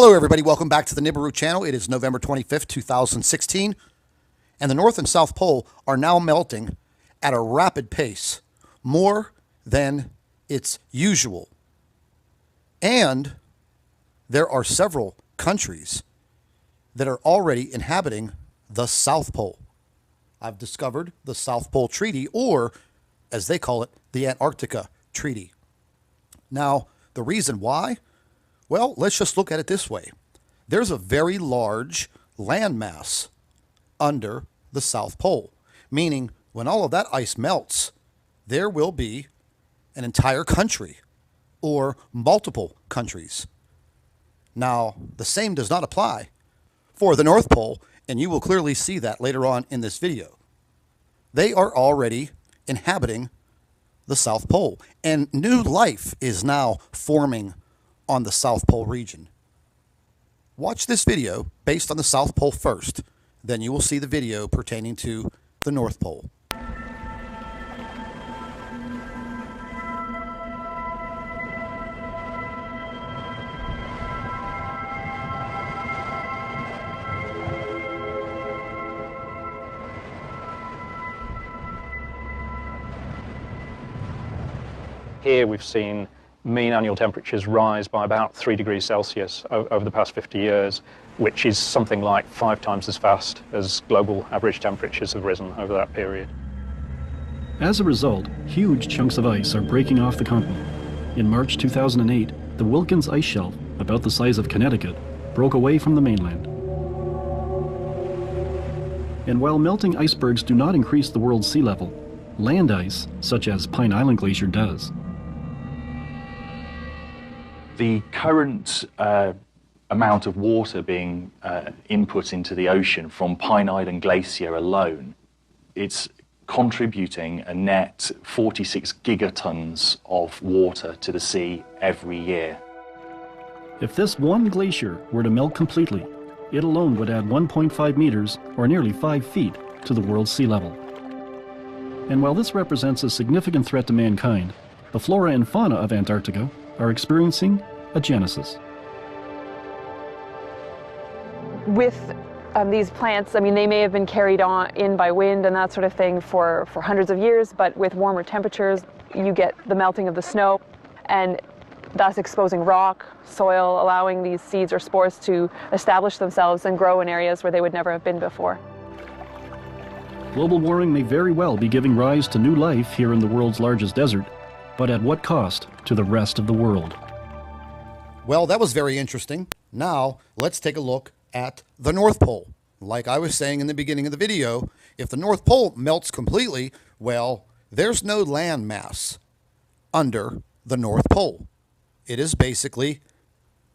Hello, everybody. Welcome back to the Nibiru channel. It is November 25th, 2016, and the North and South Pole are now melting at a rapid pace, more than its usual. And there are several countries that are already inhabiting the South Pole. I've discovered the South Pole Treaty, or as they call it, the Antarctica Treaty. Now, the reason why? Well, let's just look at it this way. There's a very large landmass under the South Pole, meaning when all of that ice melts, there will be an entire country or multiple countries. Now, the same does not apply for the North Pole, and you will clearly see that later on in this video. They are already inhabiting the South Pole, and new life is now forming on the South Pole region. Watch this video based on the South Pole first, then you will see the video pertaining to the North Pole. Here we've seen mean annual temperatures rise by about 3 degrees Celsius over the past 50 years, which is something like 5 times as fast as global average temperatures have risen over that period. As a result, huge chunks of ice are breaking off the continent. In March 2008, the Wilkins ice shelf, about the size of Connecticut, broke away from the mainland. And while melting icebergs do not increase the world's sea level, land ice, such as Pine Island Glacier, does. The current amount of water being input into the ocean from Pine Island Glacier alone, it's contributing a net 46 gigatons of water to the sea every year. If this one glacier were to melt completely, it alone would add 1.5 meters, or nearly 5 feet, to the world's sea level. And while this represents a significant threat to mankind, the flora and fauna of Antarctica are experiencing a genesis. With these plants, I mean, they may have been carried in by wind and that sort of thing for hundreds of years, but with warmer temperatures, you get the melting of the snow, and thus exposing rock, soil, allowing these seeds or spores to establish themselves and grow in areas where they would never have been before. Global warming may very well be giving rise to new life here in the world's largest desert, but at what cost to the rest of the world? Well, that was very interesting. Now, let's take a look at the North Pole. Like I was saying in the beginning of the video, if the North Pole melts completely, well, there's no land mass under the North Pole. It is basically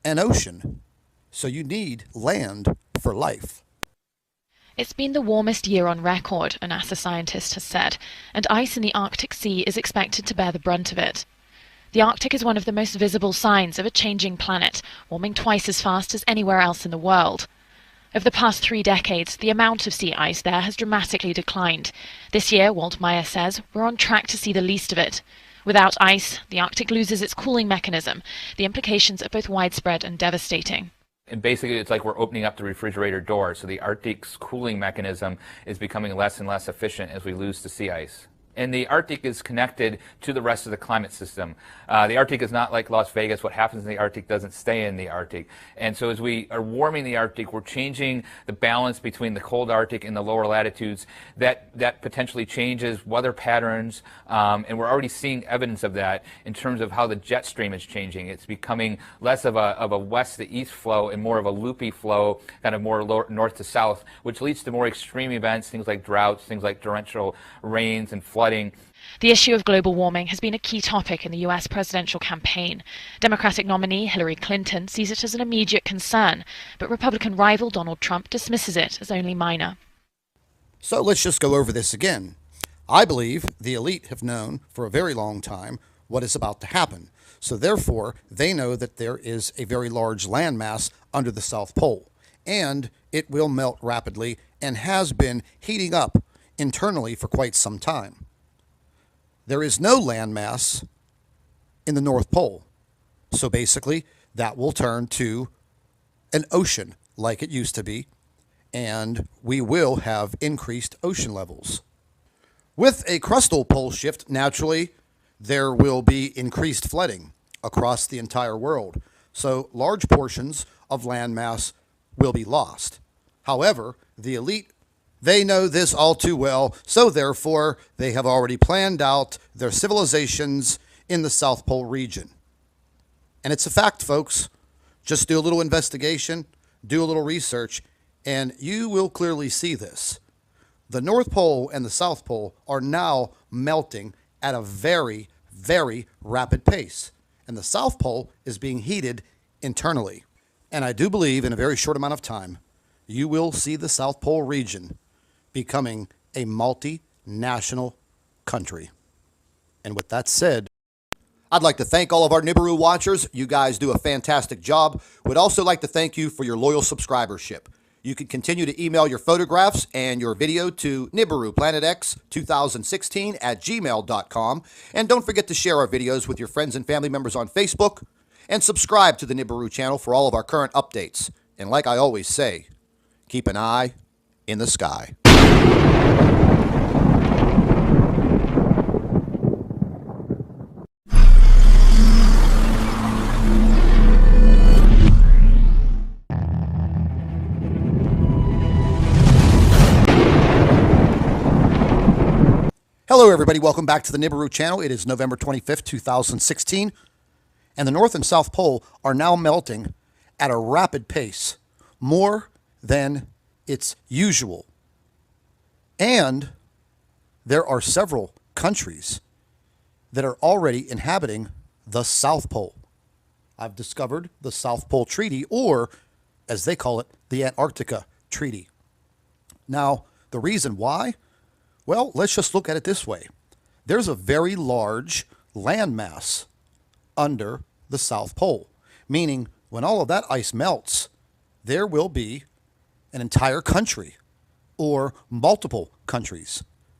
an ocean. So you need land for life. It's been the warmest year on record, a NASA scientist has said, and ice in the Arctic Sea is expected to bear the brunt of it. The Arctic is one of the most visible signs of a changing planet, warming twice as fast as anywhere else in the world. Over the past 3 decades, the amount of sea ice there has dramatically declined. This year, Walt Meyer says, we're on track to see the least of it. Without ice, the Arctic loses its cooling mechanism. The implications are both widespread and devastating. And basically, it's like we're opening up the refrigerator door, so the Arctic's cooling mechanism is becoming less and less efficient as we lose the sea ice. And the Arctic is connected to the rest of the climate system. The Arctic is not like Las Vegas. What happens in the Arctic doesn't stay in the Arctic. And so as we are warming the Arctic, we're changing the balance between the cold Arctic and the lower latitudes. That potentially changes weather patterns, and we're already seeing evidence of that in terms of how the jet stream is changing. It's becoming less of a west to east flow and more of a loopy flow, kind of more north to south, which leads to more extreme events, things like droughts, things like torrential rains and flooding. The issue of global warming has been a key topic in the US presidential campaign. Democratic nominee Hillary Clinton sees it as an immediate concern, but Republican rival Donald Trump dismisses it as only minor. So let's just go over this again. I believe the elite have known for a very long time what is about to happen. So therefore, they know that there is a very large landmass under the South Pole, and it will melt rapidly and has been heating up internally for quite some time. There is no landmass in the North Pole. So basically, that will turn to an ocean like it used to be, and we will have increased ocean levels. With a crustal pole shift, naturally, there will be increased flooding across the entire world. So large portions of landmass will be lost. However, the elite, they know this all too well, so therefore they have already planned out their civilizations in the South Pole region. And it's a fact, folks. Just do a little investigation, do a little research, and you will clearly see this. The North Pole and the South Pole are now melting at a very, very rapid pace. And the South Pole is being heated internally. And I do believe in a very short amount of time, you will see the South Pole region becoming a multinational country. And with that said, I'd like to thank all of our Nibiru watchers. You guys do a fantastic job. Would also like to thank you for your loyal subscribership. You can continue to email your photographs and your video to NibiruPlanetX2016@gmail.com. And don't forget to share our videos with your friends and family members on Facebook. And subscribe to the Nibiru channel for all of our current updates. And like I always say, keep an eye in the sky. Hello, everybody. Welcome back to the Nibiru channel. It is November 25th, 2016, and the North and South Pole are now melting at a rapid pace, more than it's usual. And there are several countries that are already inhabiting the South Pole. I've discovered the South Pole Treaty, or as they call it, the Antarctica Treaty. Now, the reason why? Well, let's just look at it this way. There's a very large landmass under the South Pole, meaning when all of that ice melts, there will be an entire country or multiple countries